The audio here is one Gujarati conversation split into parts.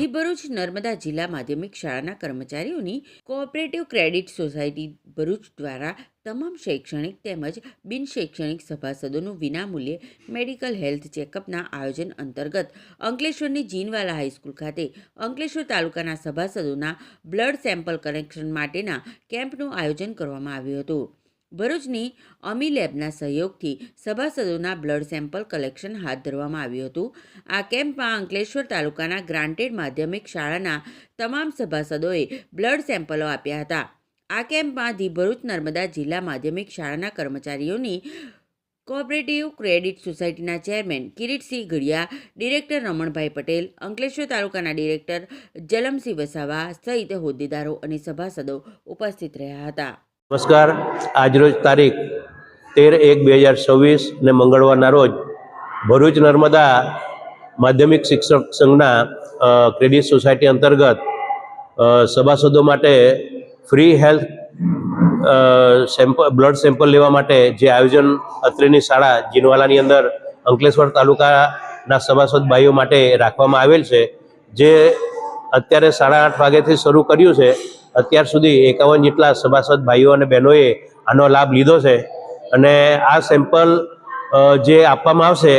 ધી ભરૂચ નર્મદા જિલ્લા માધ્યમિક શાળાના કર્મચારીઓની કોઓપરેટિવ ક્રેડિટ સોસાયટી ભરૂચ દ્વારા તમામ શૈક્ષણિક તેમજ બિન શૈક્ષણિક સભાસદોનું વિનામૂલ્યે મેડિકલ હેલ્થ ચેકઅપના આયોજન અંતર્ગત અંકલેશ્વરની જીનવાલા હાઈસ્કૂલ ખાતે અંકલેશ્વર તાલુકાના સભાસદોના બ્લડ સેમ્પલ કલેક્શન માટેના કેમ્પનું આયોજન કરવામાં આવ્યું હતું। ભરૂચની અમી લેબના સહયોગથી સભાસદોના બ્લડ સેમ્પલ કલેક્શન હાથ ધરવામાં આવ્યું હતું। આ કેમ્પમાં અંકલેશ્વર તાલુકાના ગ્રાન્ટેડ માધ્યમિક શાળાના તમામ સભાસદોએ બ્લડ સેમ્પલો આપ્યા હતા। આ કેમ્પમાં ધી ભરૂચ નર્મદા જિલ્લા માધ્યમિક શાળાના કર્મચારીઓની કોઓપરેટિવ ક્રેડિટ સોસાયટીના ચેરમેન કિરીટસિંહ ગઢિયા, ડિરેક્ટર રમણભાઈ પટેલ, અંકલેશ્વર તાલુકાના ડિરેક્ટર જલમસિંહ વસાવા સહિત હોદ્દેદારો અને સભાસદો ઉપસ્થિત રહ્યા હતા। નમસ્કાર। આજરોજ તારીખ 13/1/2026 ને મંગળવારના રોજ ભરૂચ નર્મદા માધ્યમિક શિક્ષક સંઘના ક્રેડિટ સોસાયટી અંતર્ગત સભાસદો માટે ફ્રી હેલ્થ બ્લડ સેમ્પલ લેવા માટે જે આયોજન અત્રેની શાળા જીનવાલાની અંદર અંકલેશ્વર તાલુકાના સભાસદ ભાઈઓ માટે રાખવામાં આવેલ છે, જે અત્યારે 8:30 વાગ્યાથી શરૂ કર્યું છે। અત્યાર સુધી 51 જેટલા સભાસદ ભાઈઓ અને બહેનોએ આનો લાભ લીધો છે અને આ સેમ્પલ જે આપવામાં આવશે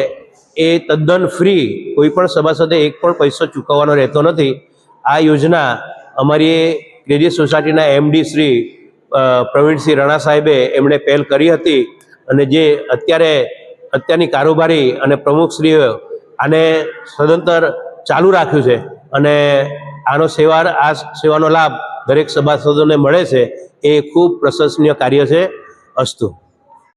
એ તદ્દન ફ્રી, કોઈ પણ સભાસદે એક પણ પૈસો ચૂકવવાનો રહેતો નથી। આ યોજના અમારી ક્રેડિટ સોસાયટીના એમડી શ્રી પ્રવીણસિંહ રણા સાહેબે એમણે પહેલ કરી હતી અને જે અત્યારની કારોબારી અને પ્રમુખશ્રીઓ આને સદંતર ચાલુ રાખ્યું છે અને આ સેવાનો લાભ દરેક સભાસદોને મળે છે। એ ખૂબ પ્રશંસનીય કાર્ય છે। અસ્તુ।